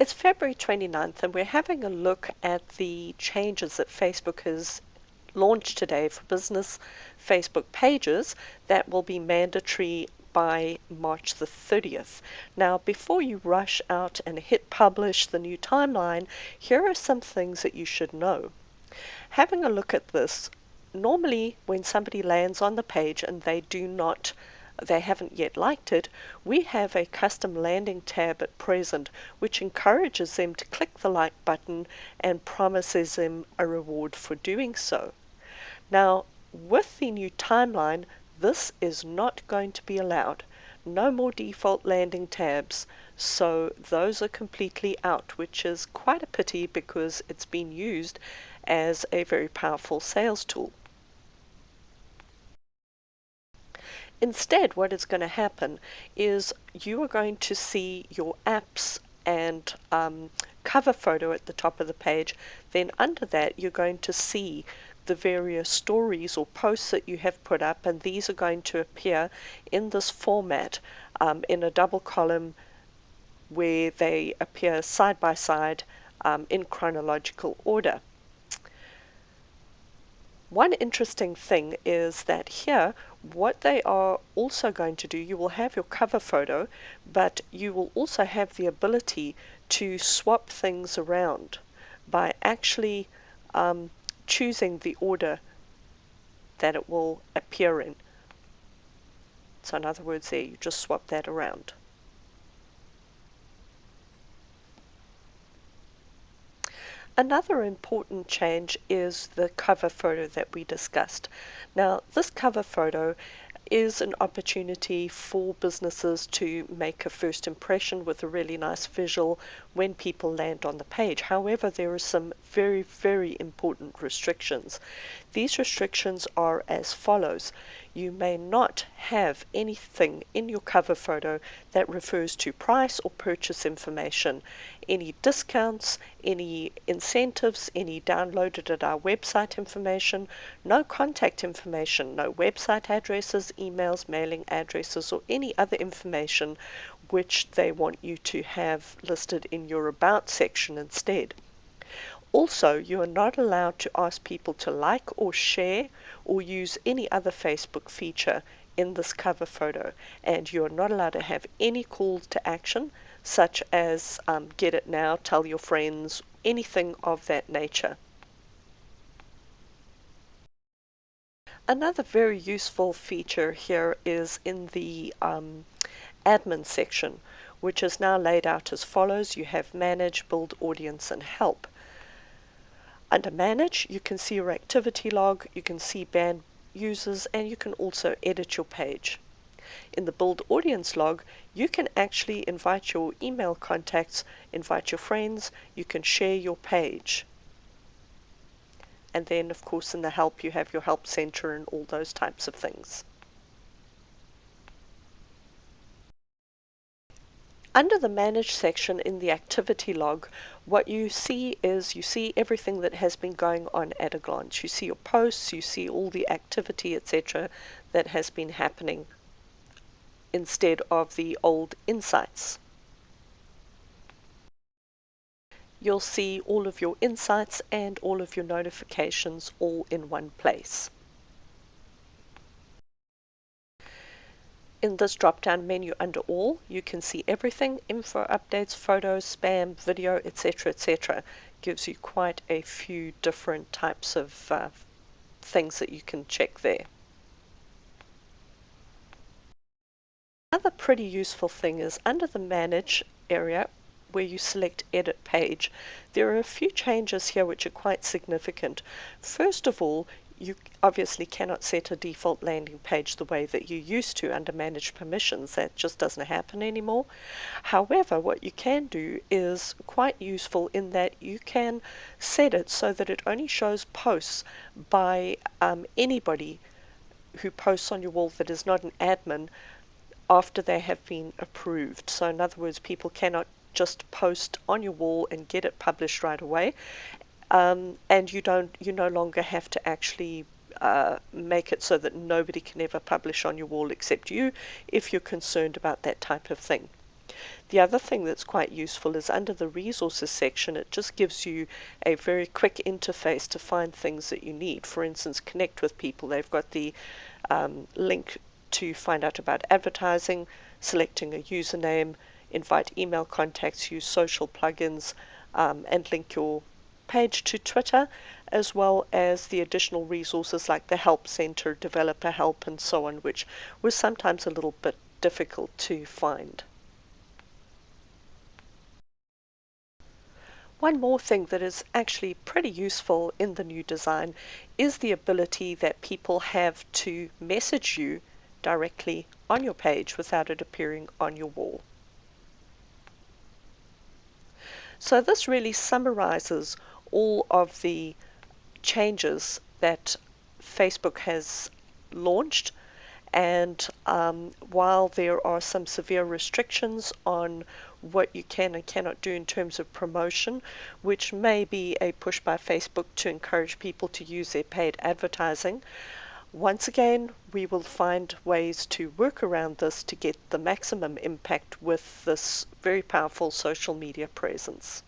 It's February 29th, and we're having a look at the changes that Facebook has launched today for business Facebook pages that will be mandatory by March the 30th. Now, before you rush out and hit publish the new timeline, here are some things that you should know. Having a look at this, normally when somebody lands on the page and they haven't yet liked it, we have a custom landing tab at present which encourages them to click the like button and promises them a reward for doing so. Now, with the new timeline, this is not going to be allowed. No more default landing tabs, so those are completely out, which is quite a pity because it's been used as a very powerful sales tool. Instead, what is going to happen is you are going to see your apps and cover photo at the top of the page. Then under that, you're going to see the various stories or posts that you have put up, and these are going to appear in this format in a double column where they appear side by side in chronological order. One interesting thing is that here, what they are also going to do, you will have your cover photo, but you will also have the ability to swap things around by actually choosing the order that it will appear in. So in other words, there you just swap that around. Another important change is the cover photo that we discussed. Now, this cover photo is an opportunity for businesses to make a first impression with a really nice visual when people land on the page. However, there are some very, very important restrictions. These restrictions are as follows. You may not have anything in your cover photo that refers to price or purchase information, any discounts, any incentives, any downloaded at our website information, no contact information, no website addresses, emails, mailing addresses, or any other information which they want you to have listed in your About section instead. Also, you are not allowed to ask people to like or share or use any other Facebook feature in this cover photo, and you are not allowed to have any calls to action such as get it now, tell your friends, anything of that nature. Another very useful feature here is in the admin section, which is now laid out as follows. You have manage, build audience, and help. Under manage, you can see your activity log, you can see banned users, and you can also edit your page. In the build audience log, you can actually invite your email contacts, invite your friends, you can share your page. And then, of course, in the help, you have your help center and all those types of things. Under the Manage section in the activity log, what you see is you see everything that has been going on at a glance. You see your posts, you see all the activity, etc., that has been happening instead of the old insights. You'll see all of your insights and all of your notifications all in one place. In this drop-down menu under All, you can see everything, info, updates, photos, spam, video, etc., etc. Gives you quite a few different types of things that you can check there. Another pretty useful thing is under the Manage area, where you select Edit Page, there are a few changes here which are quite significant. First of all, you obviously cannot set a default landing page the way that you used to under Manage Permissions. That just doesn't happen anymore. However, what you can do is quite useful in that you can set it so that it only shows posts by anybody who posts on your wall that is not an admin after they have been approved. So in other words, people cannot just post on your wall and get it published right away. And you no longer have to actually make it so that nobody can ever publish on your wall except you if you're concerned about that type of thing. The other thing that's quite useful is under the resources section, it just gives you a very quick interface to find things that you need. For instance, connect with people. They've got the link to find out about advertising, selecting a username, invite email contacts, use social plugins, and link your page to Twitter, as well as the additional resources like the Help Center, Developer Help, and so on, which was sometimes a little bit difficult to find. One more thing that is actually pretty useful in the new design is the ability that people have to message you directly on your page without it appearing on your wall. So this really summarizes all of the changes that Facebook has launched, and while there are some severe restrictions on what you can and cannot do in terms of promotion, which may be a push by Facebook to encourage people to use their paid advertising, once again, we will find ways to work around this to get the maximum impact with this very powerful social media presence.